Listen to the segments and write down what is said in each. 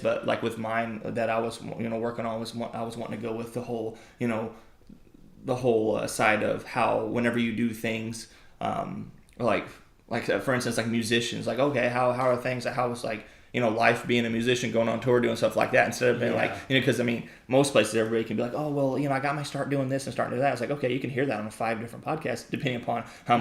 but like with mine that I was working on I was wanting to go with the whole side of how whenever you do things like for instance like musicians, like okay, how are things, how was like life being a musician, going on tour, doing stuff like that, instead of being like, because I mean most places everybody can be like, oh well, I got my start doing this and starting to do that. It's like, okay, you can hear that on 5 different podcasts depending upon how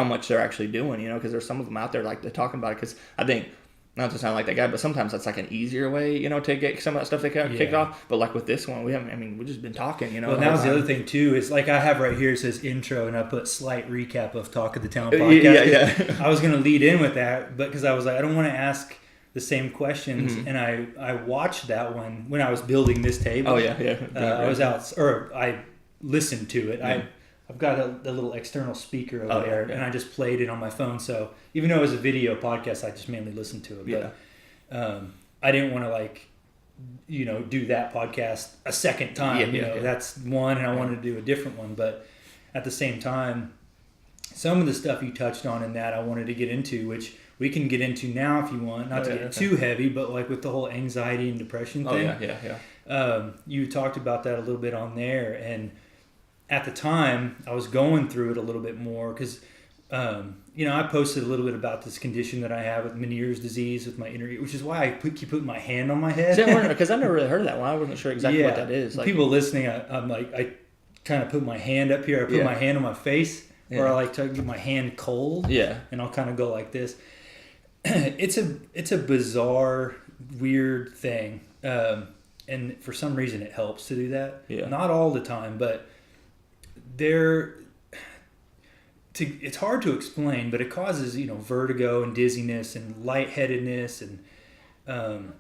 much they're actually doing, because there's some of them out there like they're talking about it, because I think, not to sound like that guy, but sometimes that's like an easier way, to get some of that stuff they kicked off. But like with this one, we've just been talking, Well, that was the other thing too, is like I have right here, it says intro, and I put slight recap of Talk of the Town podcast. Yeah. I was going to lead in with that, but because I was like, I don't want to ask the same questions, and I watched that one when I was building this table. Oh yeah. I was out, or I listened to it. Yeah. I've got a little external speaker over there, and I just played it on my phone. So even though it was a video podcast, I just mainly listened to it. But I didn't want to do that podcast a second time. That's one, and I wanted to do a different one. But at the same time, some of the stuff you touched on in that I wanted to get into, which we can get into now if you want, not to get too heavy, but like with the whole anxiety and depression thing. You talked about that a little bit on there, and at the time I was going through it a little bit more because I posted a little bit about this condition that I have with Meniere's disease with my inner ear, which is why I keep putting my hand on my head. Because I've never really heard of that one. I wasn't sure exactly what that is. Like, people listening, I'm like, I kind of put my hand up here. I put my hand on my face, or I like to get my hand cold. And I'll kind of go like this. It's a bizarre, weird thing, and for some reason it helps to do that. Not all the time, but it's hard to explain, but it causes vertigo and dizziness and lightheadedness, and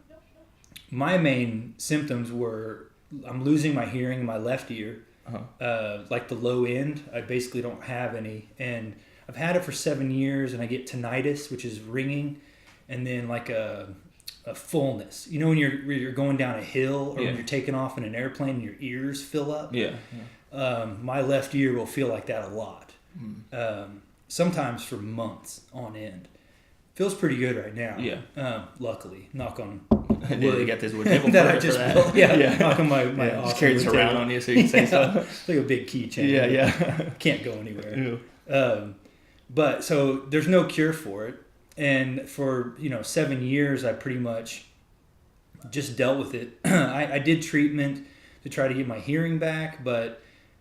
my main symptoms were I'm losing my hearing in my left ear, like the low end. I basically don't have any, and I've had it for 7 years, and I get tinnitus, which is ringing, and then like a fullness. When you're going down a hill, or when you're taking off in an airplane and your ears fill up. My left ear will feel like that a lot. Sometimes for months on end. Feels pretty good right now. Luckily, knock on wood. You got this wood table that I just built. Knock on my just carries it around on you so you can say stuff. It's like a big keychain. Can't go anywhere. But so there's no cure for it, and for 7 years I pretty much just dealt with it. I did treatment to try to get my hearing back, but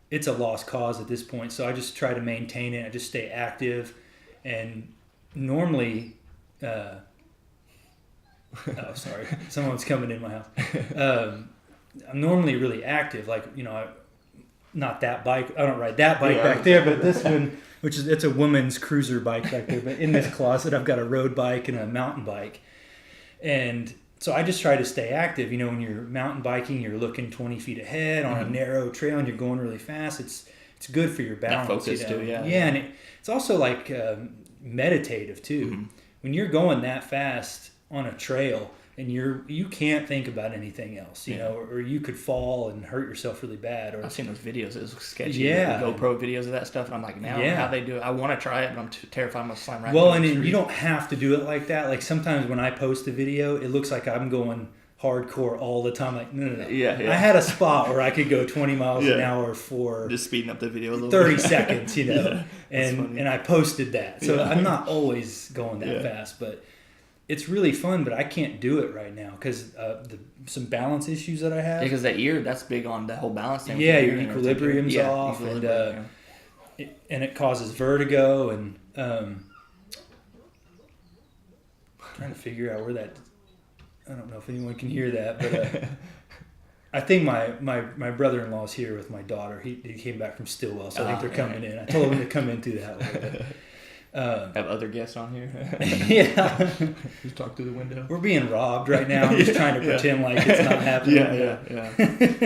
it's a lost cause at this point. So I just try to maintain it. I just stay active, and normally, sorry, someone's coming in my house. I'm normally really active, like not that bike. I don't ride that bike back there, but this one, it's a woman's cruiser bike back there. But in this closet, I've got a road bike and a mountain bike, and so I just try to stay active. When you're mountain biking, you're looking 20 feet ahead on a narrow trail, and you're going really fast. It's good for your balance. That focus too, and it's also like meditative too. When you're going that fast on a trail, and you can't think about anything else, or you could fall and hurt yourself really bad. Or I've seen those videos. It was sketchy. The GoPro videos of that stuff, and I'm like, how they do it. I want to try it, but I'm too terrified I'm gonna slam right. Well, and you don't have to do it like that. Like sometimes when I post a video, it looks like I'm going hardcore all the time. Like no. I had a spot where I could go 20 miles an hour for just speeding up the video a little 30 seconds, and I posted that. So I'm not always going that fast, but it's really fun. But I can't do it right now because some balance issues that I have. Because that ear, that's big on that whole balance thing. Yeah, your equilibrium's off, and it causes vertigo, and trying to figure out where that. I don't know if anyone can hear that, but I think my brother-in-law's here with my daughter. He came back from Stillwell, so I think they're coming in. I told him to come into that a little bit. Have other guests on here? Just talk through the window. We're being robbed right now. I'm just trying to pretend like it's not happening. I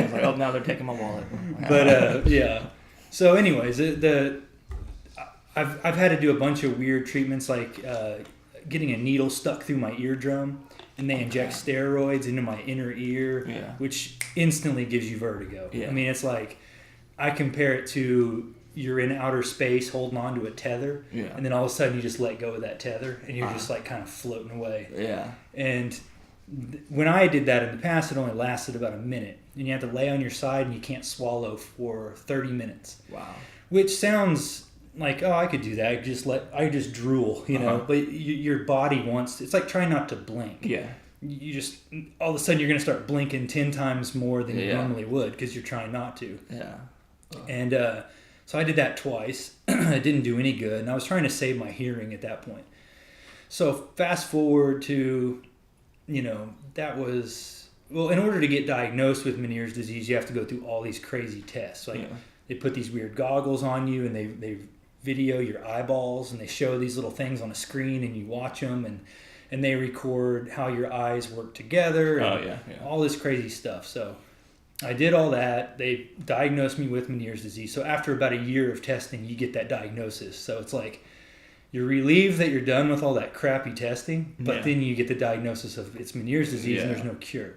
was like, oh, now they're taking my wallet. But So anyways, I've had to do a bunch of weird treatments, like getting a needle stuck through my eardrum, and they inject steroids into my inner ear, which instantly gives you vertigo. I mean, it's like, I compare it to you're in outer space holding on to a tether, and then all of a sudden you just let go of that tether, and you're just like kind of floating away. And when I did that in the past, it only lasted about a minute. And you have to lay on your side and you can't swallow for 30 minutes. Wow. Which sounds like, oh, I could do that. I just drool, you know. But your body wants, it's like trying not to blink. Yeah. You just, all of a sudden you're going to start blinking 10 times more than you normally would because you're trying not to. Yeah. And so I did that twice. It didn't do any good. And I was trying to save my hearing at that point. So fast forward to, you know, that was, well, in order to get diagnosed with Meniere's disease, you have to go through all these crazy tests. Like they put these weird goggles on you and they video your eyeballs and they show these little things on a screen and you watch them and they record how your eyes work together and all this crazy stuff. So I did all that. They diagnosed me with Meniere's disease. So after about a year of testing, you get that diagnosis. So it's like you're relieved that you're done with all that crappy testing, but then you get the diagnosis of it's Meniere's disease and there's no cure.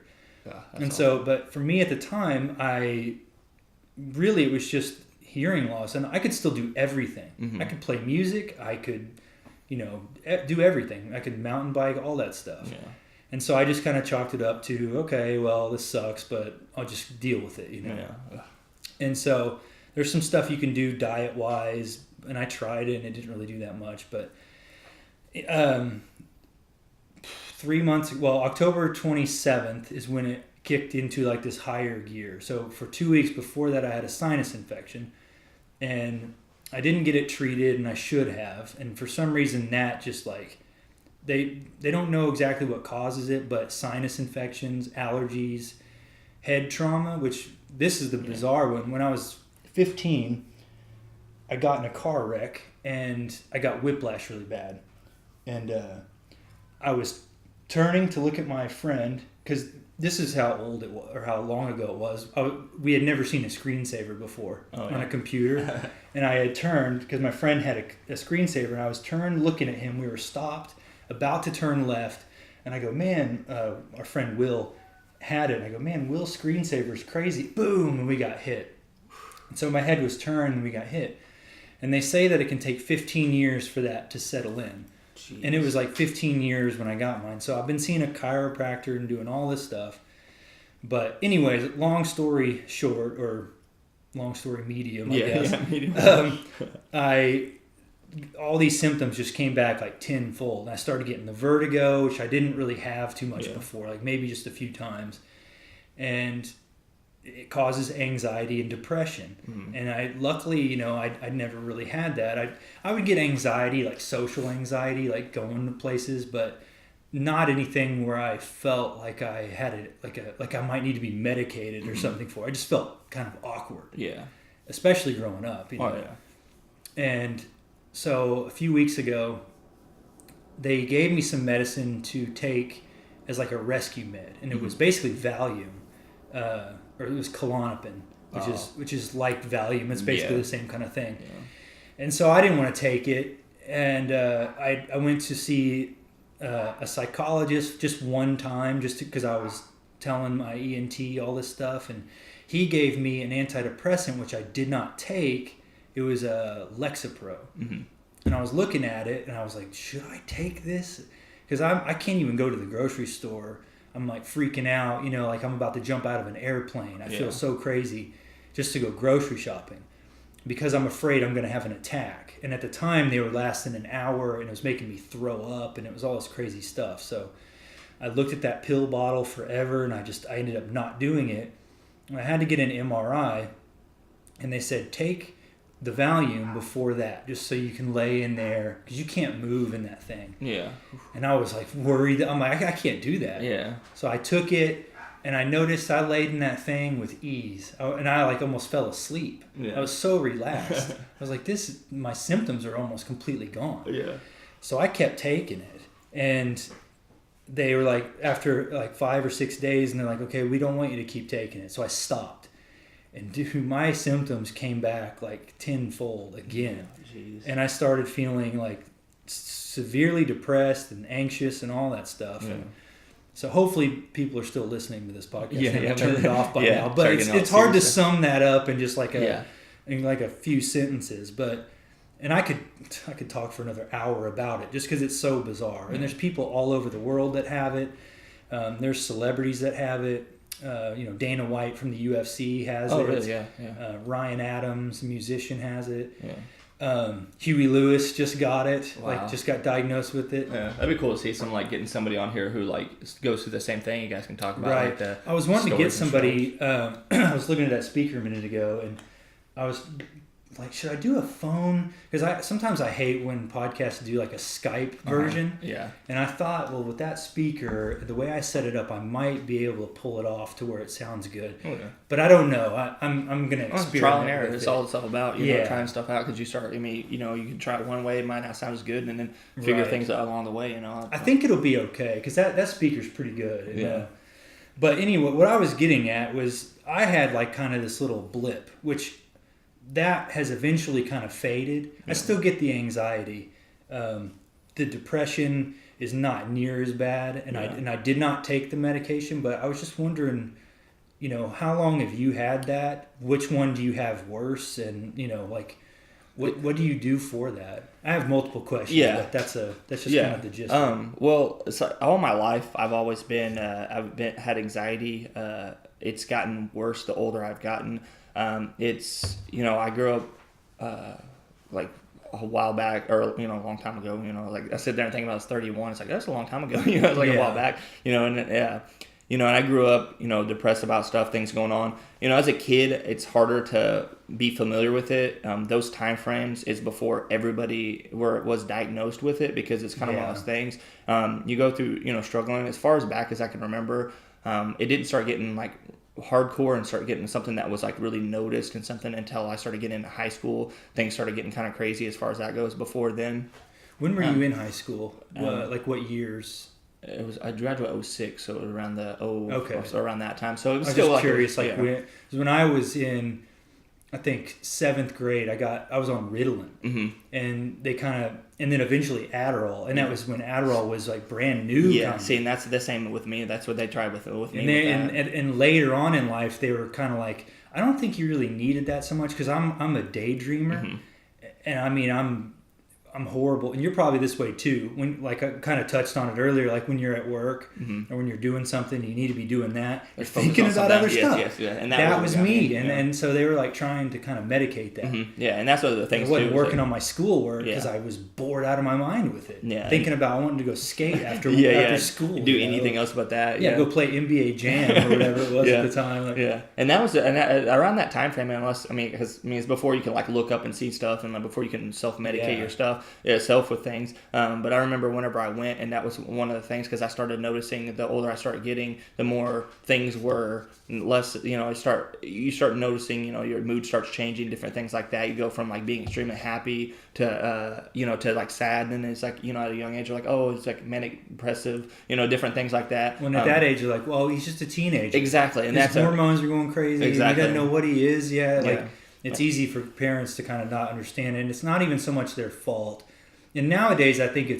And so, but for me at the time, it was just hearing loss, and I could still do everything. I could play music. I could, you know, do everything. I could mountain bike, all that stuff. Yeah. And so I just kind of chalked it up to, okay, well, this sucks, but I'll just deal with it, you know. Yeah. And so there's some stuff you can do diet-wise, and I tried it, and it didn't really do that much. But 3 months, well, October 27th is when it kicked into like this higher gear. So for 2 weeks before that, I had a sinus infection, and I didn't get it treated, and I should have. And for some reason, that just like, they don't know exactly what causes it, but sinus infections, allergies, head trauma, which this is the bizarre one. When I was 15, I got in a car wreck, and I got whiplash really bad. And I was turning to look at my friend, because this is how old it was, or how long ago it was. We had never seen a screensaver before on a computer. And I had turned, because my friend had a screensaver, and I was turned looking at him. We were stopped, about to turn left. And I go, man, our friend Will had it. And I go, man, Will's screensaver is crazy. Boom, and we got hit. And so my head was turned, and we got hit. And they say that it can take 15 years for that to settle in. Jeez. And it was like 15 years when I got mine. So I've been seeing a chiropractor and doing all this stuff. But anyways, long story short, or long story medium, I guess. Yeah, medium. All these symptoms just came back like tenfold. And I started getting the vertigo, which I didn't really have too much before, like maybe just a few times. And it causes anxiety and depression. Mm-hmm. And I luckily, you know, I'd never really had that. I would get anxiety, like social anxiety, like going to places, but not anything where I felt like I had it, like I might need to be medicated or something for. I just felt kind of awkward. Yeah. Especially growing up, you know. Oh, yeah. And so a few weeks ago, they gave me some medicine to take as like a rescue med, and it was basically Valium. Or it was Klonopin, which is like Valium. It's basically the same kind of thing. Yeah. And so I didn't want to take it, and I went to see a psychologist just one time, just because I was telling my ENT all this stuff, and he gave me an antidepressant which I did not take. It was a Lexapro, and I was looking at it, and I was like, should I take this? Because I can't even go to the grocery store. I'm like freaking out, you know, like I'm about to jump out of an airplane. I feel so crazy just to go grocery shopping because I'm afraid I'm going to have an attack. And at the time they were lasting an hour, and it was making me throw up, and it was all this crazy stuff. So I looked at that pill bottle forever, and I ended up not doing it. I had to get an MRI, and they said, take the Valium before that, just so you can lay in there, because you can't move in that thing. Yeah. And I was like worried. I'm like, I can't do that. Yeah. So I took it, and I noticed I laid in that thing with ease, and I like almost fell asleep. Yeah. I was so relaxed. I was like, my symptoms are almost completely gone. Yeah. So I kept taking it, and they were like, after like 5 or 6 days, and they're like, okay, we don't want you to keep taking it. So I stopped. And dude, my symptoms came back like tenfold again. Oh, and I started feeling like severely depressed and anxious and all that stuff. Yeah. And so hopefully people are still listening to this podcast. Yeah, turned it off by now. But it's hard to sum that up in just like in like a few sentences. And I could talk for another hour about it just because it's so bizarre. And there's people all over the world that have it. There's celebrities that have it. Dana White from the UFC has it. Oh, really? Yeah. Ryan Adams, musician, has it. Yeah. Huey Lewis just got it. Wow. Just got diagnosed with it. Yeah, that'd be cool to see getting somebody on here who goes through the same thing. You guys can talk about Right. I was wanting to get somebody. I was looking at that speaker a minute ago, and I was like, should I do a phone? Because sometimes I hate when podcasts do like a Skype version. Yeah. And I thought, well, with that speaker, the way I set it up, I might be able to pull it off to where it sounds good. Oh, yeah. But I don't know. I'm gonna experiment. Trial and error. That's all it's all about. You know, trying stuff out, because you start. I mean, you can try it one way, it might not sound as good, and then figure things out along the way. I think it'll be okay, because that speaker's pretty good. Yeah. But anyway, what I was getting at was I had like kind of this little blip, which that has eventually kind of faded. Yeah. I still get the anxiety. The depression is not near as bad, and I did not take the medication, but I was just wondering, how long have you had that? Which one do you have worse? And what do you do for that? I have multiple questions. Yeah, but that's just kind of the gist. Well, all my life I've always been had anxiety. It's gotten worse the older I've gotten. I grew up like a while back, or a long time ago. I sit there and think about I was 31. It's like that's a long time ago. It's like a while back. And I grew up depressed about stuff, things going on. As a kid, it's harder to be familiar with it. Those time frames is before everybody was diagnosed with it, because it's kind of one of those things. You go through struggling as far as back as I can remember. It didn't start getting like hardcore and start getting something that was like really noticed and something until I started getting into high school. Things started getting kind of crazy as far as that goes. Before then, when were you in high school? Like what years? I graduated 2006, so it was around so around that time. So it was I was still just curious, when I was in, I think 7th grade, I was on Ritalin, and they and then eventually Adderall, and that was when Adderall was like brand new. Yeah, see, and that's the same with me. That's what they tried with me. And later on in life, they were kind of like, I don't think you really needed that so much, because I'm a daydreamer, and I mean I'm horrible, and you're probably this way too. When I kind of touched on it earlier, like when you're at work or when you're doing something, you need to be doing that. You're thinking about other stuff. Yes, yeah. And that was me, and so they were like trying to kind of medicate that. Yeah, and that's one of the things. I wasn't working on my schoolwork because I was bored out of my mind with it. Yeah, thinking about I wanted to go skate after school. Do anything else but that. Yeah, go play NBA Jam or whatever it was at the time. And that was around that time frame. Because it's before you can like look up and see stuff, and before you can self medicate your stuff. Self with things, but I remember whenever I went, and that was one of the things, because I started noticing the older I started getting, the more things were less. You start noticing, your mood starts changing, different things like that. You go from like being extremely happy to to like sad, and it's like at a young age you're like, oh, it's like manic depressive, different things like that. When at that age you're like, well, he's just a teenager. Exactly, and his hormones are going crazy. Exactly, he doesn't know what he is yet. It's easy for parents to kind of not understand it, and it's not even so much their fault. And nowadays, I think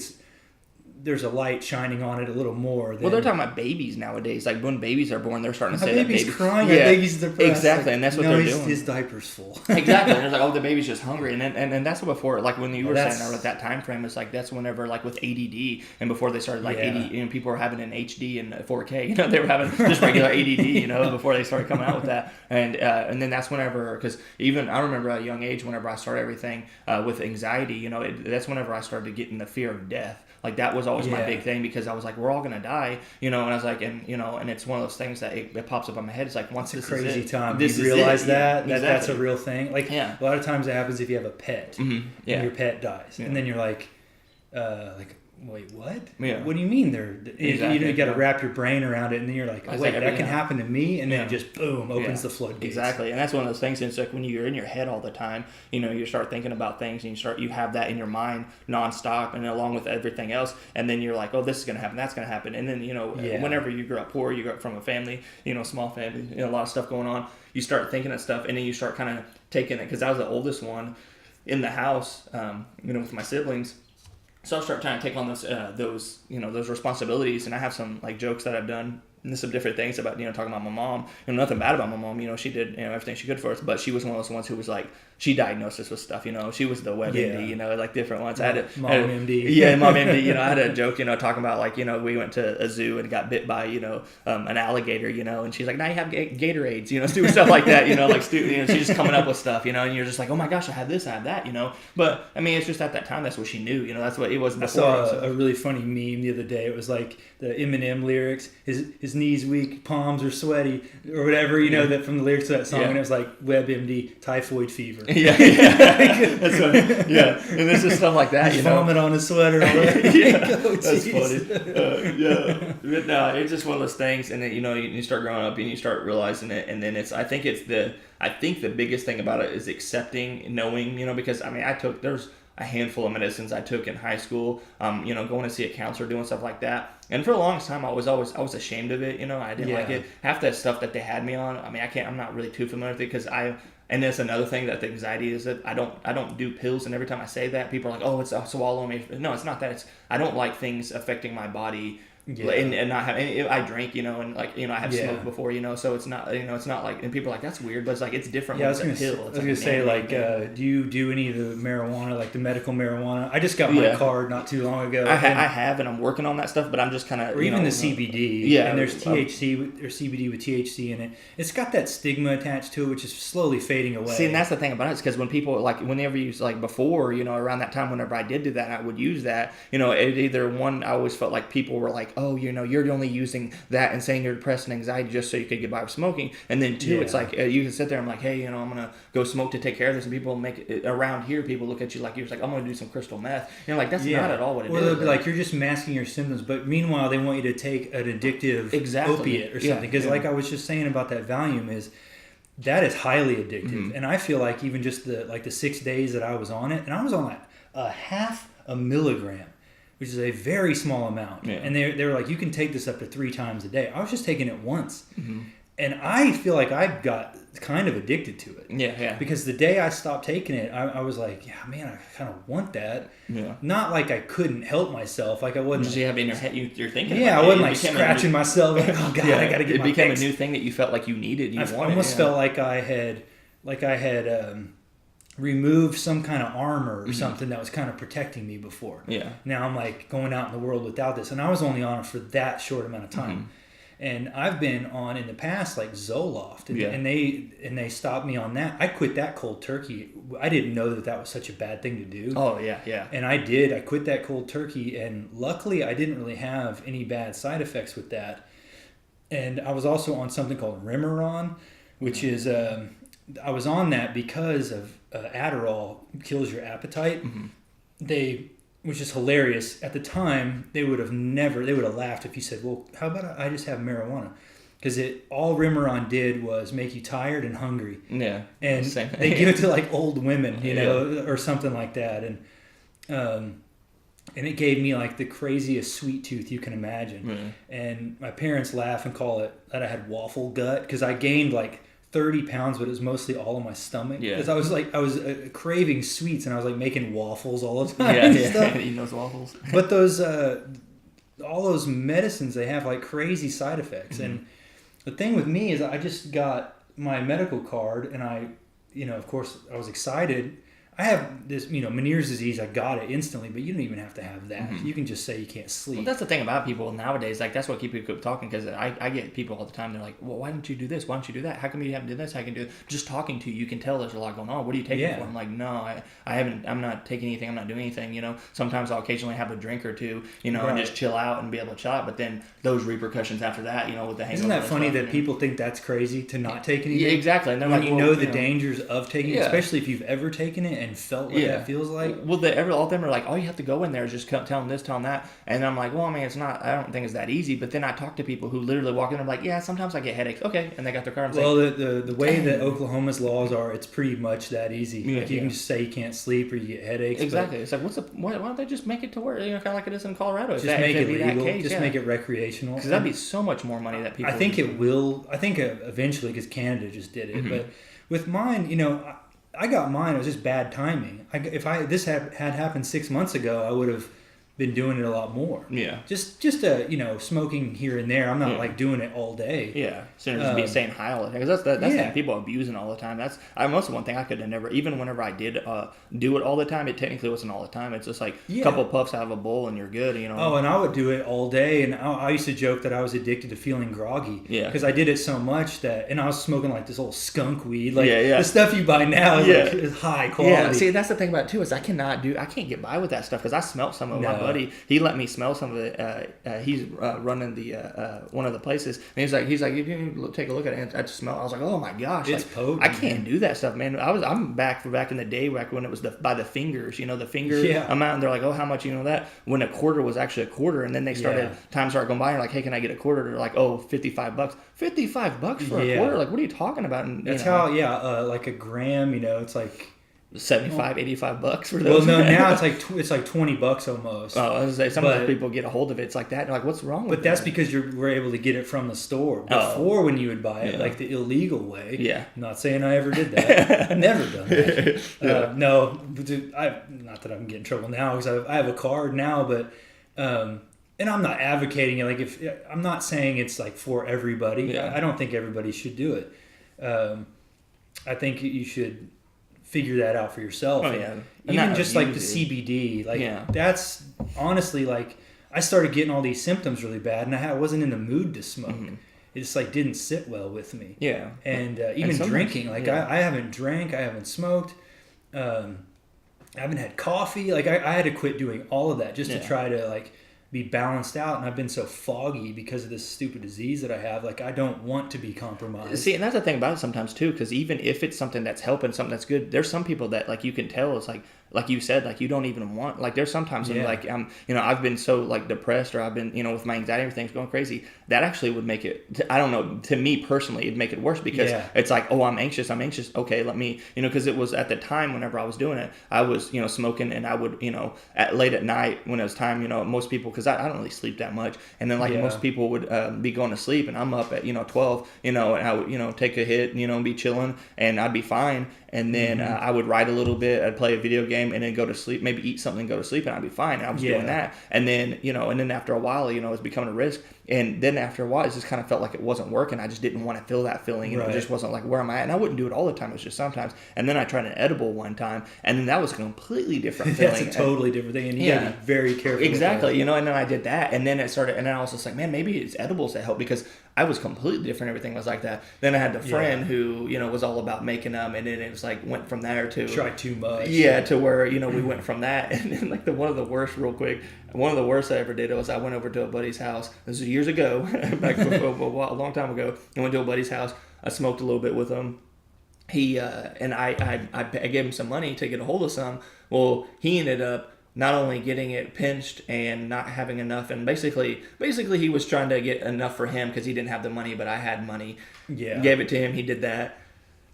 there's a light shining on it a little more. Well, they're talking about babies nowadays. Like when babies are born, they're starting to say that baby's crying, that baby's depressed. Exactly, and that's what they're doing. His diaper's full. Exactly, and they're like, oh, the baby's just hungry, and that's what before, like when you were saying at that time frame, it's like that's whenever like with ADD, and before they started like ADD, people were having an HD and 4K. They were having just regular ADD, before they started coming out with that, and then that's whenever, because even I remember at a young age whenever I started everything with anxiety, that's whenever I started getting the fear of death. Like that was always my big thing, because I was like, we're all gonna die, and I was like, and it's one of those things that it pops up in my head. It's like once it's this a crazy is it, time. This you realize that's a real thing. Like a lot of times it happens if you have a pet, and your pet dies, and then you're like, wait, what? Yeah. What do you mean you got to wrap your brain around it, and then you're like, oh, wait, that can happen to me, and then it just boom opens the floodgates. Exactly, and that's one of those things. It's like when you're in your head all the time, you start thinking about things, and you have that in your mind nonstop, and along with everything else, and then you're like, oh, this is gonna happen, that's gonna happen, and then whenever you grow up poor, you grow up from a family, small family, a lot of stuff going on, you start thinking of stuff, and then you start kind of taking it, because I was the oldest one in the house, with my siblings. So I'll start trying to take on those responsibilities, and I have some like jokes that I've done some different things about, talking about my mom. Nothing bad about my mom. She did, everything she could for us, but she was one of those ones who was like, she diagnosed us with stuff. She was the WebMD, like different ones. Mom MD. Yeah, Mom MD. I had a joke, talking about like, we went to a zoo and got bit by, an alligator, and she's like, now you have Gatorades, stupid stuff like that, like stupid, she's just coming up with stuff, and you're just like, oh my gosh, I have this, I have that, But I mean, it's just at that time, that's what she knew, that's what it was before. I saw a really funny meme the other day. It was like the Eminem lyrics, his knees weak, palms are sweaty, or whatever, that from the lyrics to that song, and it was like WebMD, typhoid fever. Yeah. That's what, and there's just stuff like that, vomit on his sweater. That's funny. But no, it's just one of those things, and then you start growing up and you start realizing it, and then I think the biggest thing about it is accepting, knowing, because I mean, there's a handful of medicines I took in high school, going to see a counselor, doing stuff like that. And for the longest time, I was ashamed of it. I didn't like it. Half that stuff that they had me on, I mean, I'm not really too familiar with it because and that's another thing that the anxiety is that I don't do pills. And every time I say that, people are like, oh, it's a swallow me. No, it's not that. I don't like things affecting my body. Yeah. And not have, and I drink, and like, I have smoked before, so it's not, it's not like, and people are like, that's weird, but it's like, it's different. Yeah, I was going to say, like, do you do any of the marijuana, like the medical marijuana? I just got my card not too long ago. I have, and I'm working on that stuff, but I'm just kind of, or even the CBD. Yeah. And there's THC or CBD with THC in it. It's got that stigma attached to it, which is slowly fading away. See, and that's the thing about it, is because when people, like, whenever you, like, before, around that time, whenever I did do that, I would use that, it either one, I always felt like people were like, oh, you're only using that and saying you're depressed and anxiety just so you could get by with smoking. And then two, it's like you can sit there and I'm like, hey, I'm gonna go smoke to take care of this, and people make it around here. People look at you like you're like, I'm gonna do some crystal meth. Like that's not at all what it is. They'll be like, you're just masking your symptoms, but meanwhile they want you to take an addictive opiate or something. Because like I was just saying about that Valium that is highly addictive, and I feel like even just the 6 days that I was on it, and I was on like a half a milligram, which is a very small amount. Yeah. And they were like, you can take this up to 3 times a day. I was just taking it once. Mm-hmm. And I feel like I got kind of addicted to it. Yeah. Because the day I stopped taking it, I was like, yeah, man, I kind of want that. Yeah. Not like I couldn't help myself. Like I wasn't. Just you have in your head, you're thinking. Yeah, I wasn't like scratching myself. Like, oh God, I got to get it my became fix. A new thing that you felt like you needed. You wanted. I almost felt like I had removed some kind of armor or something that was kind of protecting me before. Yeah. Now I'm like going out in the world without this, and I was only on it for that short amount of time. Mm-hmm. And I've been on in the past like Zoloft, and they stopped me on that. I quit that cold turkey. I didn't know that was such a bad thing to do. Oh yeah. And I did. I quit that cold turkey, and luckily I didn't really have any bad side effects with that. And I was also on something called Remeron, which is I was on that because of Adderall kills your appetite. Mm-hmm. Which is hilarious. At the time, they would have laughed if you said, well, how about I just have marijuana? Because all Remeron did was make you tired and hungry. Yeah. And they give it to like old women, or something like that. And it gave me like the craziest sweet tooth you can imagine. Mm-hmm. And my parents laugh and call it that I had waffle gut, because I gained like 30 pounds, but it was mostly all in my stomach. Yeah. Because I was craving sweets, and I was like making waffles all the time. Yeah. Eating those waffles. But those, all those medicines, they have like crazy side effects. Mm-hmm. And the thing with me is I just got my medical card, and I, of course I was excited. I have this, Meniere's disease. I got it instantly, but you don't even have to have that. Mm-hmm. You can just say you can't sleep. Well, that's the thing about people nowadays. Like, that's what keeps people talking, because I get people all the time. They're like, well, why don't you do this? Why don't you do that? How come you haven't done this? How can you do it? Just talking to you, you can tell there's a lot going on. What are you taking for? I'm like, no, I haven't. I'm not taking anything. I'm not doing anything. Sometimes I'll occasionally have a drink or two, and just chill out and be able to chill out. But then those repercussions after that, with the hangover. Isn't that funny that people think that's crazy to not take anything? Yeah, exactly. And when like, know the dangers of taking it, especially if you've ever taken it and felt what that feels like. Well, all of them are like, all you have to go in there is just tell them this, tell them that. And I'm like, well, I mean, it's not, I don't think it's that easy. But then I talk to people who literally walk in and I'm like, yeah, sometimes I get headaches. Okay. And they got their car. Well, the way that Oklahoma's laws are, it's pretty much that easy. Yeah, like you can just say you can't sleep or you get headaches. Exactly. It's like, why don't they just make it to where, kind of like it is in Colorado? Just make it legal. Just make it recreational. Because that'd be so much more money that people. I think it will. I think eventually, because Canada just did it. Mm-hmm. But with mine, I got mine. It was just bad timing. If this had happened 6 months ago, I would have been doing it a lot more. Yeah. Just smoking here and there. I'm not like doing it all day. Yeah. Sooner just be saying hi all the time. Because that's the thing. People abusing all the time. That's one thing I could have never, even whenever I did do it all the time, it technically wasn't all the time. It's just like a couple puffs out of a bowl and you're good, you know. Oh, and I would do it all day. And I used to joke that I was addicted to feeling groggy. Yeah. Because I did it so much and I was smoking like this old skunk weed. Like the stuff you buy now is high quality. Yeah. See, that's the thing about it too, is I can't get by with that stuff because I smelt some of my buddy. He let me smell some of it. He's running the one of the places, and he's like, you can take a look at it. And I just smell. I was like, oh my gosh, it's potent. I can't do that stuff, man. I'm back in the day, back when it was by the fingers, you know, the finger amount. And they're like, oh, how much, you know that? When a quarter was actually a quarter, and then they time started going by, and you're like, hey, can I get a quarter? They're like, oh, $55. $55 for a quarter? Like, what are you talking about? And, that's like a gram, you know, it's like $75-$85 for those. Well, no, now it's like $20 almost. Oh, I was gonna say, some of the people get a hold of it. It's like that. They're like, what's wrong with But that's because we're able to get it from the store. Before, when you would buy it, like the illegal way. Yeah. I'm not saying I ever did that. I've never done that. No, not that I'm getting in trouble now because I have a card now, but and I'm not advocating it. Like, I'm not saying it's like for everybody. Yeah. I don't think everybody should do it. I think you should figure that out for yourself. Oh, yeah. Even just like the CBD, like that's honestly, like, I started getting all these symptoms really bad, and I wasn't in the mood to smoke. Mm-hmm. It just like didn't sit well with me. Yeah. And even drinking, like I haven't drank, I haven't smoked, I haven't had coffee. Like I had to quit doing all of that just to try to like be balanced out, and I've been so foggy because of this stupid disease that I have. Like, I don't want to be compromised. See, and that's the thing about it sometimes too, because even if it's something that's helping, something that's good, there's some people that like you can tell it's like you said, like you don't even want, like there's sometimes when like I've been so like depressed, or I've been, you know, with my anxiety, everything's going crazy, that actually would make it, I don't know, to me personally, it'd make it worse because it's like, oh, I'm anxious. Okay, let me, you know, because it was at the time whenever I was doing it, I was, you know, smoking, and I would, you know, late at night when it was time, you know, most people, because I don't really sleep that much, and then like most people would be going to sleep, and I'm up at, you know, 12, you know, and I would, you know, take a hit, you know, and be chilling, and I'd be fine. And then I would write a little bit, I'd play a video game, and then go to sleep, maybe eat something, go to sleep, and I'd be fine. And I was doing that. And then, you know, and then after a while, you know, it was becoming a risk. And then after a while, it just kind of felt like it wasn't working. I just didn't want to feel that feeling. You know, it just wasn't like, where am I at? And I wouldn't do it all the time. It was just sometimes. And then I tried an edible one time, and then that was a completely different feeling. That's a totally different thing. And you got to be very careful. Exactly. You know, and then I did that. And then it started, and then I was just like, man, maybe it's edibles that help, because I was completely different. Everything was like that. Then I had the friend who, you know, was all about making them, and then it was like, went from there to try too much. Yeah, to where, you know, we went from that. And then like one of the worst I ever did was I went over to a buddy's house. This was years ago, back a long time ago. I went to a buddy's house. I smoked a little bit with him. He and I gave him some money to get a hold of some. Well, he ended up not only getting it pinched and not having enough, and basically he was trying to get enough for him because he didn't have the money, but I had money. Yeah. Gave it to him. He did that.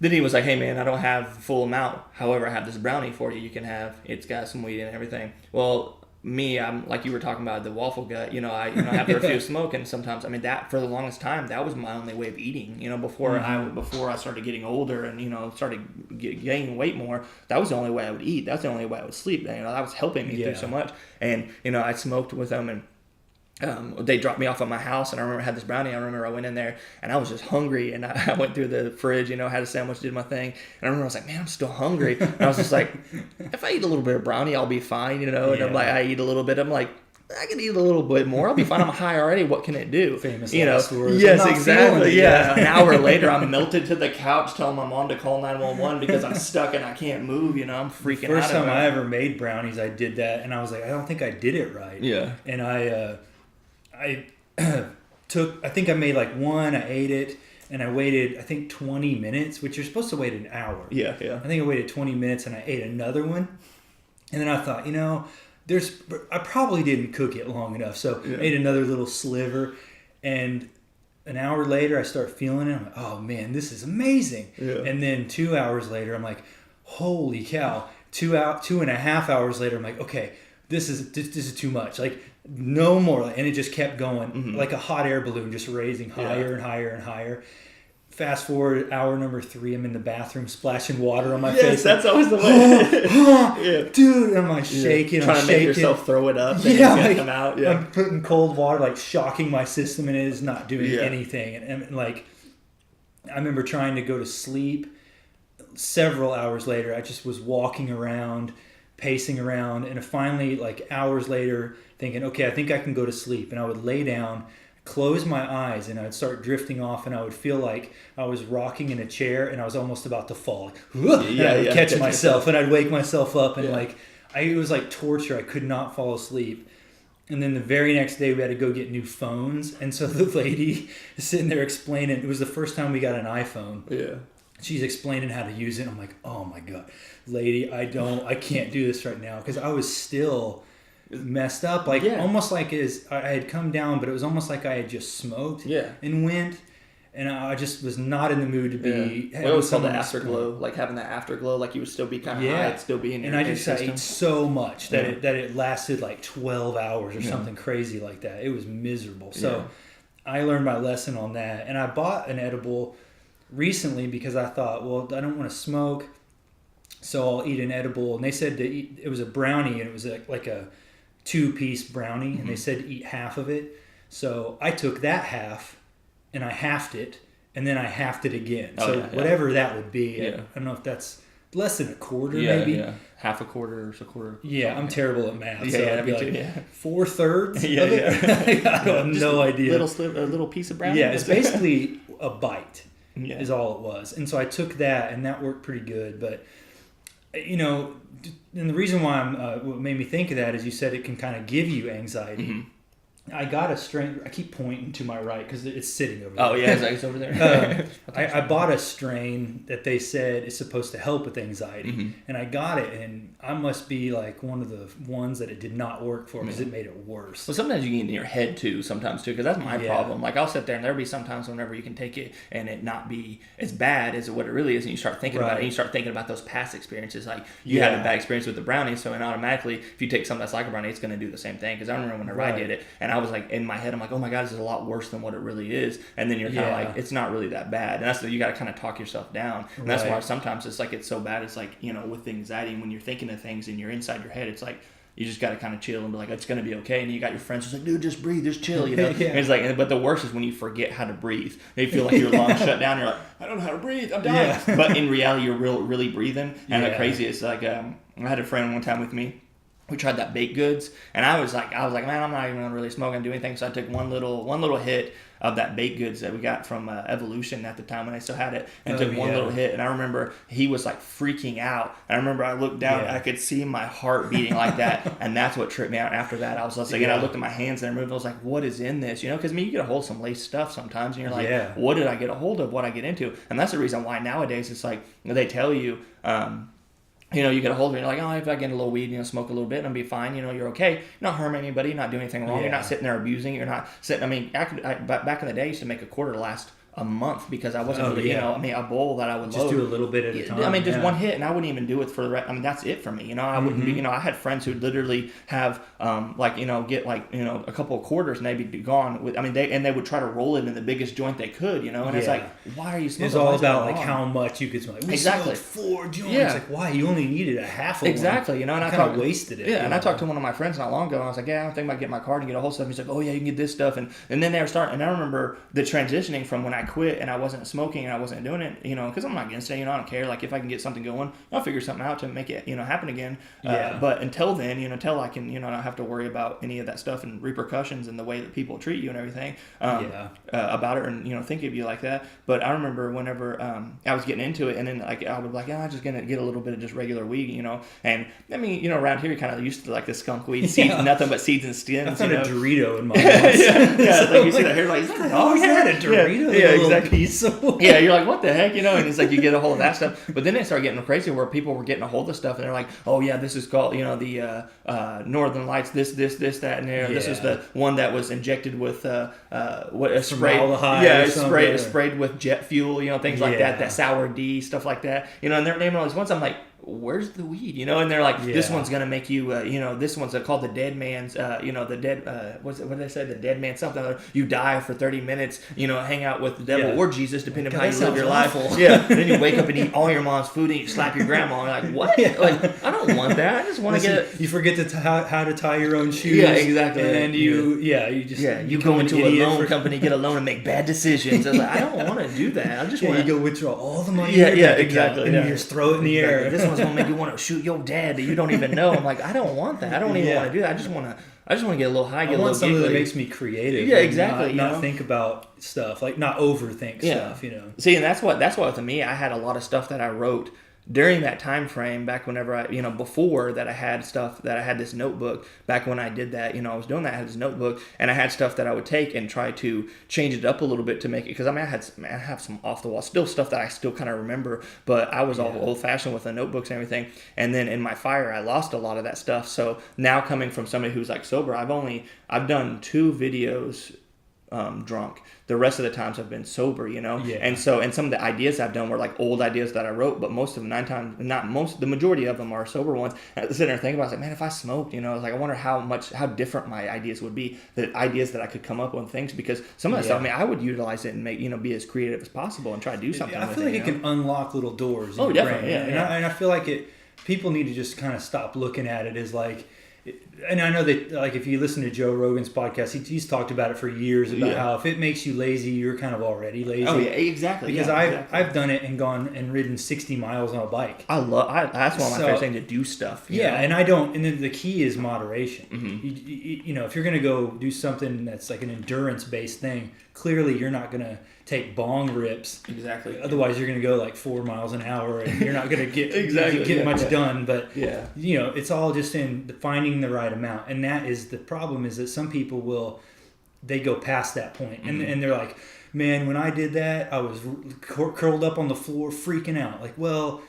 Then he was like, hey man, I don't have full amount. However, I have this brownie for you. You can have. It's got some weed and everything. Well, me, I'm like you were talking about the waffle gut. You know, I after a few smoke, and sometimes, I mean, that for the longest time, that was my only way of eating. You know, before I started getting older and, you know, started gaining weight more, that was the only way I would eat. That's the only way I would sleep. You know, that was helping me through so much. And, you know, I smoked with them, and they dropped me off at my house, and I remember I had this brownie. I remember I went in there, and I was just hungry, and I went through the fridge, you know, had a sandwich, did my thing, and I remember I was like, man, I'm still hungry. And I was just like, if I eat a little bit of brownie, I'll be fine, you know. And I'm like, I eat a little bit, I'm like, I can eat a little bit more. I'll be fine. I'm high already. What can it do? Famous, you know. Words. Yes, exactly. Yeah. An hour later, I'm melted to the couch, telling my mom to call 911 because I'm stuck and I can't move. You know, I'm freaking out. First time I ever made brownies, I did that, and I was like, I don't think I did it right. Yeah. And I think I made like one. I ate it, and I waited, I think, 20 minutes, which you're supposed to wait an hour. Yeah. I think I waited 20 minutes, and I ate another one, and then I thought, you know, I probably didn't cook it long enough, so I ate another little sliver, and an hour later I start feeling it. I'm like, oh man, this is amazing. Yeah. And then 2 hours later, I'm like, holy cow. 2.5 hours later, I'm like, okay, this is too much. Like, no more. And it just kept going like a hot air balloon, just raising higher and higher and higher. fast forward hour number 3, I'm in the bathroom splashing water on my yes, face. That's always the way. Yeah. Dude, am I shaking? Trying to make yourself throw it up. And like, come out. I'm putting cold water, like shocking my system, and it is not doing anything. And like, I remember trying to go to sleep. Several hours later, I just was walking around, pacing around, and finally, like hours later, thinking, okay, I think I can go to sleep. And I would lay down, close my eyes, and I'd start drifting off, and I would feel like I was rocking in a chair and I was almost about to fall. And I would catch myself and I'd wake myself up, and it was like torture. I could not fall asleep. And then the very next day we had to go get new phones, and so the lady is sitting there explaining, it was the first time we got an iPhone. Yeah. She's explaining how to use it. I'm like, oh my God, lady, I can't do this right now, because I was still messed up, like almost like I had come down, but it was almost like I had just smoked and went, and I just was not in the mood to be. It was called the afterglow, like having that afterglow, like you would still be kind of high, it'd still be in your system. I ate so much that it lasted like 12 hours or something crazy like that. It was miserable. So I learned my lesson on that, and I bought an edible recently because I thought, well, I don't want to smoke, so I'll eat an edible. And they said to eat, it was a brownie, and it was like a 2-piece brownie, and they said to eat half of it. So I took that half and I halved it, and then I halved it again. Whatever that would be, I don't know if that's less than a quarter, maybe. Yeah. Half a quarter or a quarter. Yeah, I'm terrible at math. So I'd be like 4/3 of it. I have no idea. A little piece of brownie. Yeah, it's basically a bite is all it was. And so I took that, and that worked pretty good. But, and the reason why what made me think of that is you said it can kind of give you anxiety. Mm-hmm. I got a strain. I keep pointing to my right because it's sitting over there. Oh, yeah, it's over there. I bought a strain that they said is supposed to help with anxiety. And I got it, and I must be like one of the ones that it did not work for because it made it worse. Well, sometimes you get in your head too, because that's my problem. Like, I'll sit there, and there'll be sometimes whenever you can take it and it not be as bad as what it really is, and you start thinking about it, and you start thinking about those past experiences. Like, you had a bad experience with the brownie, so automatically, if you take something that's like a brownie, it's going to do the same thing. Because I remember whenever I did it, and I was like, in my head, I'm like, oh my God, this is a lot worse than what it really is. And then you're kind of like, it's not really that bad. And that's you got to kind of talk yourself down. And that's why sometimes it's like, it's so bad. It's like, with anxiety, when you're thinking of things and you're inside your head, it's like, you just got to kind of chill and be like, it's going to be okay. And you got your friends who's like, dude, just breathe, just chill, And it's like, but the worst is when you forget how to breathe. They feel like your lungs shut down. You're like, I don't know how to breathe, I'm dying. But in reality, you're really breathing. And the craziest, like, I had a friend one time with me. We tried that baked goods, and I was like, man, I'm not even gonna really smoke and do anything. So I took one little hit of that baked goods that we got from Evolution at the time when I still had it, and took one little hit. And I remember he was like freaking out. And I remember I looked down, and I could see my heart beating like that, and that's what tripped me out. After that, I was like, and I looked at my hands and they're moving. I was like, what is in this? Because you get a hold of some laced stuff sometimes, and you're like, what did I get a hold of? What I get into? And that's the reason why nowadays it's like they tell you. You get a hold of it, you're like, oh, if I get a little weed, smoke a little bit, and I'll be fine, you're okay. You're not harming anybody, you're not doing anything wrong, you're not sitting there abusing, you're not sitting, back in the day, I used to make a quarter last a month because I wasn't really, a bowl that I would just load. Do a little bit at a time. Just one hit, and I wouldn't even do it for the rest. That's it for me. I wouldn't be, I had friends who'd literally have, get a couple of quarters and they'd be gone with, they would try to roll it in the biggest joint they could, and it's like, why are you smoking? It's all about like how much you could smoke. We exactly. smoked 4 joints. It's like, why? You only needed a half of exactly. one. And I kind of wasted it. Yeah, and I talked to one of my friends not long ago, and I was like, I'm thinking about getting my card and get a whole stuff. He's like, oh yeah, you can get this stuff, and then they were starting, and I remember the transitioning from when I quit and I wasn't smoking and I wasn't doing it, because I'm not against it, I don't care. Like, if I can get something going, I'll figure something out to make it, happen again. But until then, until I can, not have to worry about any of that stuff and repercussions and the way that people treat you and everything about it, and think of you like that. But I remember whenever I was getting into it, and then like I would be like, I'm just gonna get a little bit of just regular weed, and around here you're kind of used to like the skunk weed, seeds, nothing but seeds and stems. I found a Dorito in my house. Like you see that here, like, is that a Dorito? Yeah, exactly. Piece of yeah, you're like, what the heck, and it's like you get a hold of that stuff. But then it started getting crazy where people were getting a hold of stuff, and they're like, oh yeah, this is called, the Northern Lights, this, that, and there. This is the one that was injected with spray. Yeah, sprayed with jet fuel, things like that sour D, stuff like that. And they're naming all these ones. I'm like, where's the weed? And they're like, this one's gonna make you, this one's called the dead man's, the dead, what did they say? The dead man something. You die for 30 minutes, hang out with the devil or Jesus, depending on how you live your life. Yeah. Then you wake up and eat all your mom's food and you slap your grandma. And you're like, what? Yeah. Like, I don't want that. I just want to get. You forget how to tie your own shoes. Yeah, exactly. And then you go into a loan company, get a loan, and make bad decisions. I was like, I don't want to do that. I just want to go withdraw all the money. Yeah, exactly. And you just throw it in the air. This one's gonna make you want to shoot your dad that you don't even know. I'm like, I don't want that. I don't even want to do that. I just want to get a little high, get a little something that makes me creative. Yeah, exactly. Not think about stuff, like not overthink stuff. See, and that's what to me. I had a lot of stuff that I wrote during that time frame back whenever I, before that I had stuff that I had this notebook back when I did that, I was doing that, I had this notebook and I had stuff that I would take and try to change it up a little bit to make it, because I have some off the wall still stuff that I still kind of remember, but I was all old fashioned with the notebooks and everything. And then in my fire, I lost a lot of that stuff. So now coming from somebody who's like sober, I've done 2 videos drunk. The rest of the times I've been sober, and so some of the ideas I've done were like old ideas that I wrote, but most of them, the majority of them are sober ones. And I was sitting there thinking about, I was like, man, if I smoked, I was like, I wonder how different my ideas would be, the ideas that I could come up with things, because some of the stuff, I would utilize it and make, be as creative as possible and try to do something. I feel like it can unlock little doors. Oh, definitely, brain. And I feel like people need to just kind of stop looking at it as like. And I know that, like, if you listen to Joe Rogan's podcast, he's talked about it for years about how if it makes you lazy, you're kind of already lazy. Oh yeah, exactly. Because I've done it and gone and ridden 60 miles on a bike. That's one of my favorite things, to do stuff. And I don't. And then the key is moderation. Mm-hmm. If you're gonna go do something that's like an endurance based thing, clearly you're not gonna take bong rips. Exactly. Otherwise, you're gonna go like 4 miles an hour, and you're not gonna get much done. But it's all just in finding the right amount, and that is the problem. Is that some people they go past that point, and they're like, man, when I did that, I was curled up on the floor freaking out. Like, well,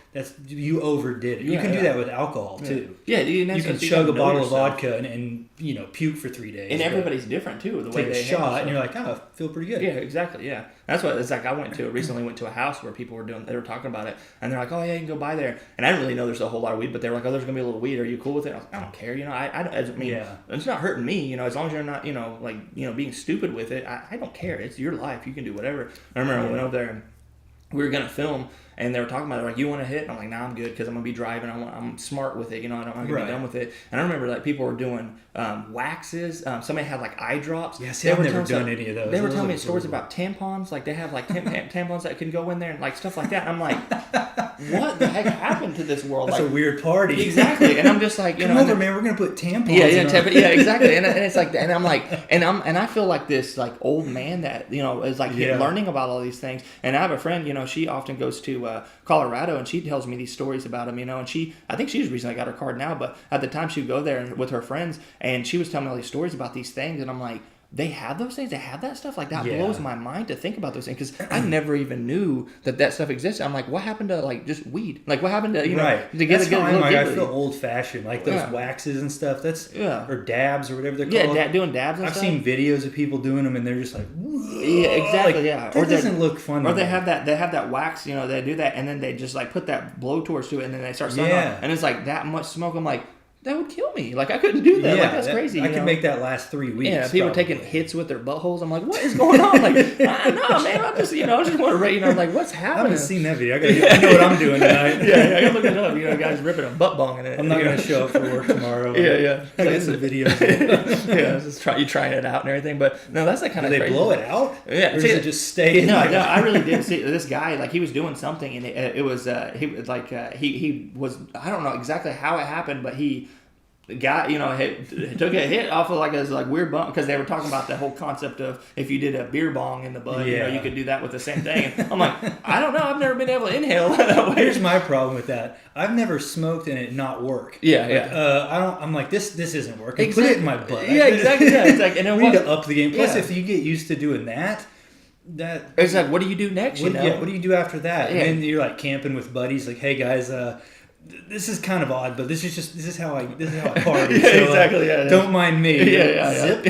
you overdid it. You can do that with alcohol too. Yeah, you can chug a bottle of vodka and puke for 3 days. And everybody's different too. The way they shot, and you're like, oh, I feel pretty good. Yeah, exactly. Yeah, that's what it's like. I recently went to a house where people they were talking about it, and they're like, oh yeah, you can go by there. And I didn't really know there's a whole lot of weed, but they were like, oh, there's gonna be a little weed. Are you cool with it? I was like, I don't care. It's not hurting me. As long as you're not, being stupid with it. I don't care. It's your life. You can do whatever. I remember I went over there and we were gonna film, and they were talking about it, like, you want to hit? And I'm like, nah, I'm good, because I'm gonna be driving. I'm smart with it, I'm gonna be done with it. And I remember like people were doing waxes. Somebody had like eye drops. Yeah, see, I've never done any of those. They were telling me stories about tampons. Like they have like tampons that can go in there and like stuff like that. And I'm like, what the heck happened to this world? That's like, a weird party. Exactly. And I'm just like, come over, man. We're gonna put tampons. Yeah, exactly. And it's like, and I'm like, and I feel like this like old man that is like learning about all these things. And I have a friend, she often goes to Colorado, and she tells me these stories about him, and I think she's recently got her card now, but at the time she would go there with her friends, and she was telling me all these stories about these things, and I'm like, they have those things? They have that stuff? Like, that blows my mind to think about those things, because I never even knew that stuff existed. I'm like, what happened to, like, just weed? Like, what happened to, to get a little I feel old-fashioned. Like, those waxes and stuff, or dabs, or whatever they're called. Yeah, doing dabs and stuff. I've seen videos of people doing them, and they're just like, yeah, exactly, That doesn't look fun. Or they have that wax, they do that, and then they just, like, put that blowtorch to it, and then they start sucking on, and it's, like, that much smoke. I'm like, that would kill me. Like, I couldn't do that. Like, that's crazy. I could make that last 3 weeks. Yeah, people taking hits with their buttholes. I'm like, what is going on? Like, no, man. I just want to, I'm like, what's happening? I haven't seen that video. I know what I'm doing tonight. I gotta look it up. Guys ripping a butt bong in it. I'm not gonna show up for work tomorrow. Yeah. I got some videos. Just trying it out and everything. But no, that's like kind of crazy. They blow it out? Yeah. Or does it just stay in? No, I really did see this guy. Like, he was doing something, and it was he was, I don't know exactly how it happened, but the guy, took a hit off of like this like weird bump, because they were talking about the whole concept of if you did a beer bong in the bud, you could do that with the same thing. And I'm like, I don't know, I've never been able to inhale that way. Here's my problem with that. I've never smoked and it not work. I'm like, this isn't working. Exactly. Put it in my butt. Yeah, exactly. Yeah, it's like, and then we need to up the game. Plus, if you get used to doing that it's like, what do you do next? What do you do after that? Yeah. And then you're like camping with buddies, like, hey guys, this is kind of odd, but this is how I party. Yeah, so, exactly. Yeah, don't mind me. Zip.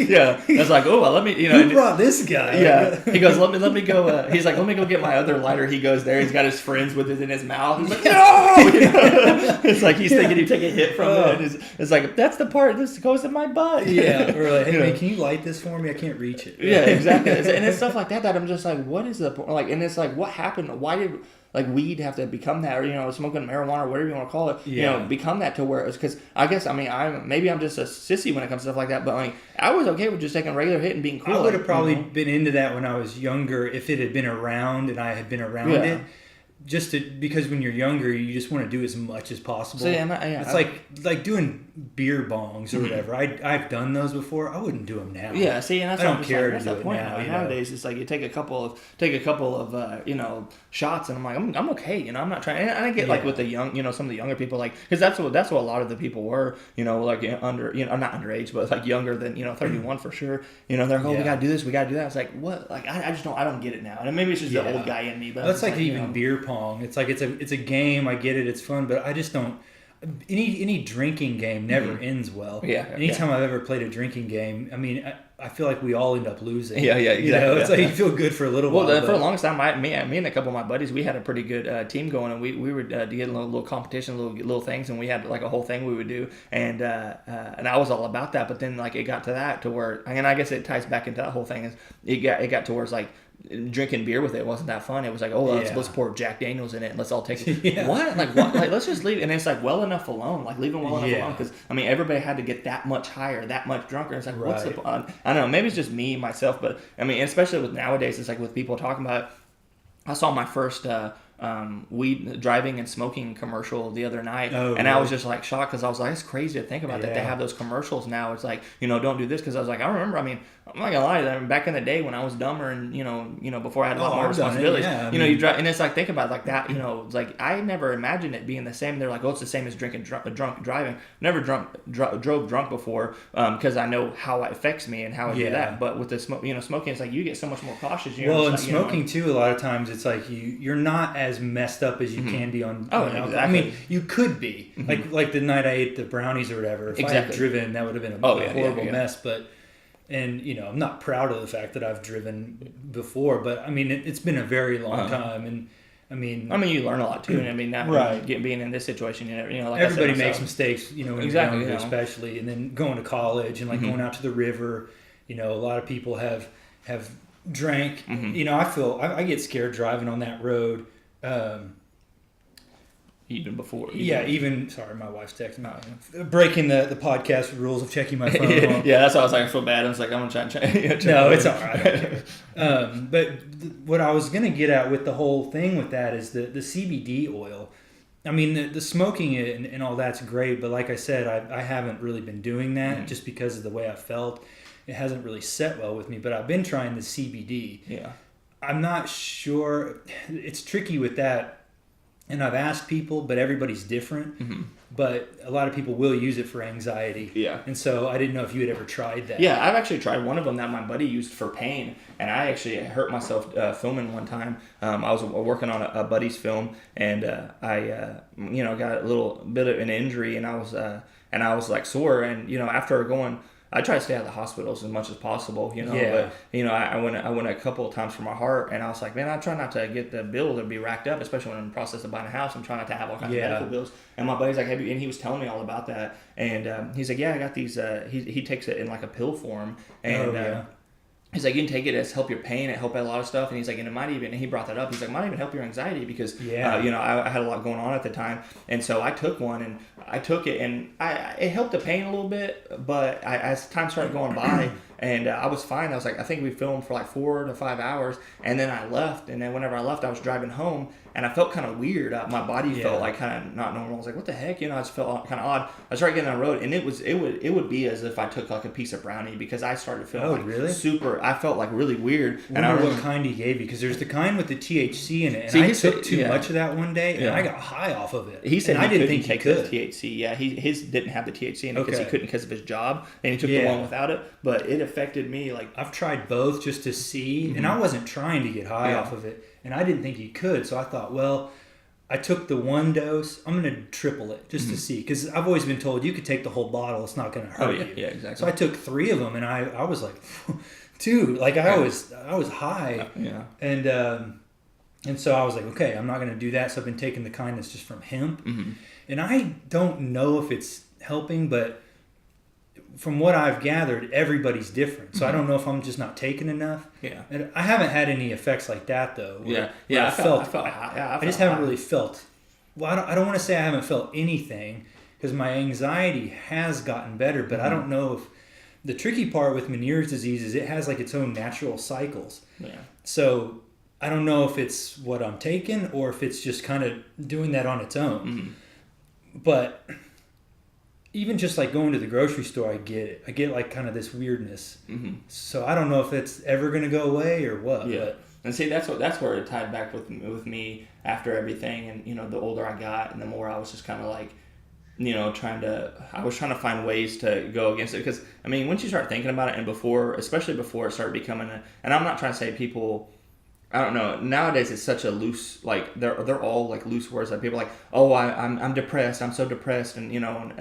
Yeah. That's like, oh, well, let me. Who brought this guy? Yeah. He goes, let me go. He's like, let me go get my other lighter. He goes there. He's got his friends with it in his mouth. He's like, no. It's like he's thinking he'd take a hit from it. And it's like, that's the part. This goes in my butt. Yeah. Or like, hey man, can you light this for me? I can't reach it. Yeah, exactly. And it's stuff like that I'm just like, what is the point? Like, and it's like, what happened? Why did like weed have to become that, or smoking marijuana or whatever you want to call it, become that to where it was? Because I guess I'm just a sissy when it comes to stuff like that, but like I was okay with just taking a regular hit and being cool. I would have probably been into that when I was younger if it had been around and I had been around it. Because when you're younger, you just want to do as much as possible. So, it's like doing beer bongs or whatever. I've done those before. I wouldn't do them now. Yeah, see, and that's I don't care to do it now. Nowadays, it's like you take a couple of shots, and I'm like, I'm okay. I'm not trying. And I get like with the young, some of the younger people, like, because that's what a lot of the people were. Like under, not underage, but like younger than 31 for sure. They're like, we gotta do this, we gotta do that. It's like, what? Like I just don't. I don't get it now. And maybe it's just the old guy in me. But that's like even beer pong. It's like it's a game. I get it. It's fun, but I just don't. Any drinking game never ends well. Yeah. Anytime I've ever played a drinking game, I mean, I feel like we all end up losing. Yeah, exactly. It's like you feel good for a little while. Well, for the longest time, me and a couple of my buddies, we had a pretty good team going, and we would get a little competition, little things, and we had like a whole thing we would do, and I was all about that. But then like it got to that to where, and I guess it ties back into that whole thing is it got to where it's like, drinking beer with it wasn't that fun. It was like, let's pour Jack Daniels in it and let's all take it. What? Like let's just leave it. And it's like well enough alone. Like leave them well enough alone, because I mean everybody had to get that much higher, that much drunker. It's like what's the point? I don't know. Maybe it's just me myself, but I mean especially with nowadays, it's like with people talking about it. I saw my first weed driving and smoking commercial the other night, and I was just like shocked because I was like, it's crazy to think about that they have those commercials now. It's like don't do this, because I was like, I remember. I mean, I'm not gonna lie, back in the day when I was dumber and before I had a lot more responsibilities, you drive, and it's like think about it like that. It's like I never imagined it being the same. They're like, it's the same as drinking drunk driving. Never drove drunk before because I know how it affects me and how I do that. But with the smoking, it's like you get so much more cautious. And smoking too, a lot of times it's like you're not as messed up as you can be on. Exactly. I mean, you could be like the night I ate the brownies or whatever. If I had driven, that would have been a horrible mess. But I'm not proud of the fact that I've driven before. But I mean, it's been a very long time, and I mean, you learn a lot too. And I mean, being in this situation, like everybody makes mistakes, when you're younger, especially, and then going to college and like going out to the river. A lot of people have drank. I get scared driving on that road. Even before. Sorry, my wife's texting me. Breaking the podcast rules of checking my phone. That's why I was like, I feel bad. I was like, I'm going to try and check. No, it's all right. I don't care. But what I was going to get at with the whole thing with that is the CBD oil. I mean, the smoking it and all that's great, but like I said, I haven't really been doing that just because of the way I felt. It hasn't really set well with me, but I've been trying the CBD. Yeah. I'm not sure. It's tricky with that. And I've asked people, but everybody's different. But a lot of people will use it for anxiety. Yeah. And so I didn't know if you had ever tried that. Yeah, I've actually tried one of them that my buddy used for pain. And I actually hurt myself filming one time. I was working on a buddy's film, and I got a little bit of an injury, and I was like sore. And, after going... I try to stay out of the hospitals as much as possible, but, I went a couple of times for my heart, and I was like, man, I try not to get the bill to be racked up, especially when I'm in the process of buying a house. I'm trying not to have all kinds of medical bills. And my buddy's like, and he was telling me all about that. And he's like, I got these, he takes it in like a pill form. And he's like, you can take it as help your pain, it help a lot of stuff. And he's like, and it might even, and he brought that up, he's like, might even help your anxiety because, I had a lot going on at the time. And so I took one, and I took it, and it helped the pain a little bit, but as time started going by, and I was fine. I was like, I think we filmed for like 4 to 5 hours, and then I left. And then whenever I left, I was driving home, and I felt kind of weird. My body felt like kind of not normal. I was like, what the heck? I just felt kind of odd. I started getting on the road, and it would be as if I took like a piece of brownie, because I started feeling super. I felt like really weird. And I wonder what kind he gave you, because there's the kind with the THC in it. And I took too much of that one day, and I got high off of it. He said I didn't think he could take the THC. Yeah, his didn't have the THC in it because he couldn't because of his job, and he took the one without it. But it affected me. Like I've tried both just to see, and I wasn't trying to get high off of it, and I didn't think you could. So I thought, well, I took the one dose. I'm going to triple it just to see, because I've always been told you could take the whole bottle. It's not going to hurt you. Yeah, exactly. So I took 3 of them, and I was like, dude, like I was high. Yeah. And so I was like, okay, I'm not going to do that. So I've been taking the kind that's just from hemp. And I don't know if it's helping, but from what I've gathered, everybody's different. So I don't know if I'm just not taking enough. Yeah. And I haven't had any effects like that though. I just haven't really felt. Well, I don't want to say I haven't felt anything, because my anxiety has gotten better, but I don't know if the tricky part with Meniere's disease is it has like its own natural cycles. Yeah. So I don't know if it's what I'm taking or if it's just kind of doing that on its own. But even just like going to the grocery store, I get it. I get like kind of this weirdness. So I don't know if it's ever going to go away or what. Yeah. But. And see, that's where it tied back with me after everything. And, you know, the older I got and the more I was just kind of like, you know, I was trying to find ways to go against it. Because, I mean, once you start thinking about it, and especially before it started becoming and I'm not trying to say people, I don't know, nowadays it's such a loose, like, they're all like loose words that people are like, oh, I'm depressed, I'm so depressed, and, you know,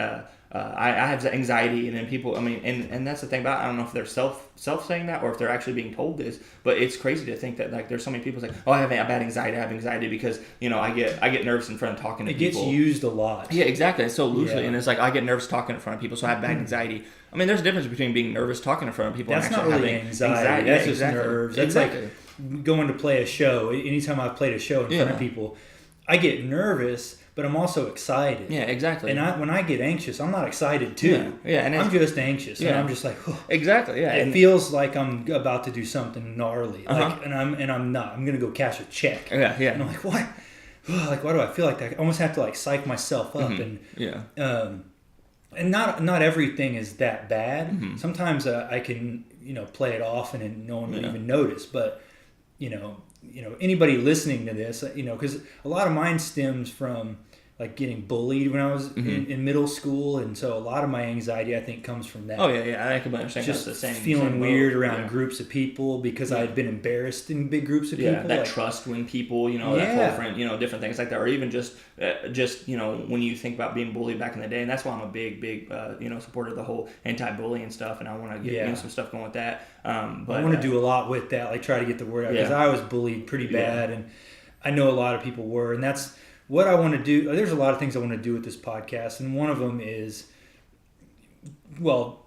I have anxiety, and then people, I mean, and that's the thing about it. I don't know if they're self saying that or if they're actually being told this, but it's crazy to think that, like, there's so many people like, oh, I have bad anxiety, because, you know, I get nervous in front of talking to people. It gets used a lot. Yeah, exactly. It's so loosely, and it's like, I get nervous talking in front of people, so I have bad anxiety. I mean, there's a difference between being nervous talking in front of people That's and actually not really having anxiety. That's just nerves. That's like going to play a show. Anytime I've played a show in front of people, I get nervous, but I'm also excited. Yeah, exactly. And when I get anxious, I'm not excited too. Yeah, and I'm just anxious, and I'm just like, oh. Exactly. Yeah, it feels like I'm about to do something gnarly, like, and I'm not. I'm gonna go cash a check. Yeah. And I'm like, what? Like, why do I feel like that? I almost have to like psych myself up, and not everything is that bad. Sometimes I can, you know, play it off and no one will even notice, but you know, anybody listening to this, you know, because a lot of mine stems from like getting bullied when I was in middle school, and so a lot of my anxiety, I think, comes from that. Oh yeah, I can understand. Just the same, feeling weird around groups of people because I had been embarrassed in big groups of people. Yeah, that like, trust when people, you know, that different, you know, different things like that, or even just you know, when you think about being bullied back in the day, and that's why I'm a big you know, supporter of the whole anti-bullying stuff, and I want to get some stuff going with that. But I want to do a lot with that, like try to get the word out, because I was bullied pretty bad, and I know a lot of people were, and that's what I want to do. There's a lot of things I want to do with this podcast, and one of them is, well,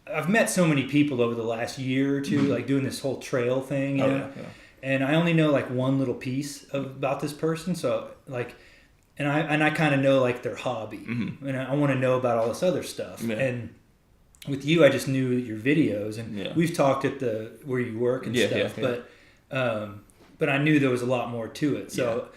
I've met so many people over the last year or two, like doing this whole trail thing, you know? And I only know like one little piece about this person, so like, and I kind of know like their hobby, and I want to know about all this other stuff. And with you, I just knew your videos, and we've talked at where you work and stuff, but I knew there was a lot more to it, so.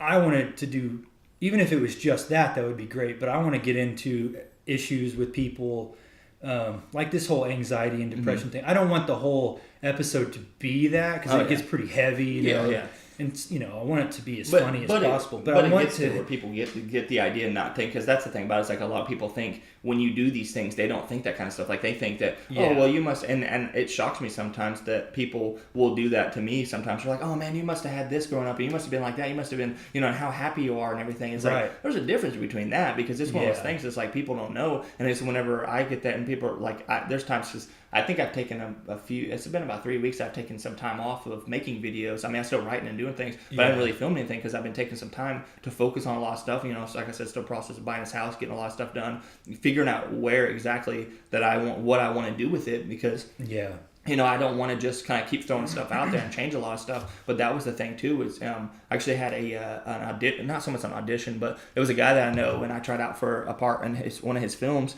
I wanted to do, even if it was just that would be great, but I want to get into issues with people, like this whole anxiety and depression thing. I don't want the whole episode to be that, because it gets pretty heavy, you know. And, you know, I want it to be as funny as possible. But I want to where people get the idea and not think, because that's the thing about it. It's like a lot of people think when you do these things, they don't think that kind of stuff. Like they think that, oh, well, you must, and it shocks me sometimes that people will do that to me. Sometimes they're like, oh man, you must have had this growing up, and you must have been like that. You must have been, you know, and how happy you are and everything. It's like, there's a difference between that, because it's one of those things that's like people don't know. And it's whenever I get that, and people are like, there's times because I think I've taken a few, it's been about 3 weeks, I've taken some time off of making videos. I mean, I'm still writing and doing things, but I haven't really filmed anything because I've been taking some time to focus on a lot of stuff. You know, so like I said, still process of buying this house, getting a lot of stuff done, figuring out where exactly that I want, what I want to do with it, because you know, I don't want to just kind of keep throwing stuff out there and change a lot of stuff. But that was the thing too, is I actually had an audition, not so much an audition, but it was a guy that I know, and I tried out for a part in one of his films.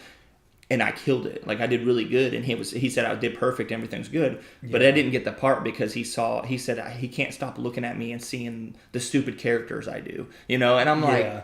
And I killed it. Like I did really good, and he said I did perfect, everything's good. But I didn't get the part because he said he can't stop looking at me and seeing the stupid characters I do, you know. And I'm like,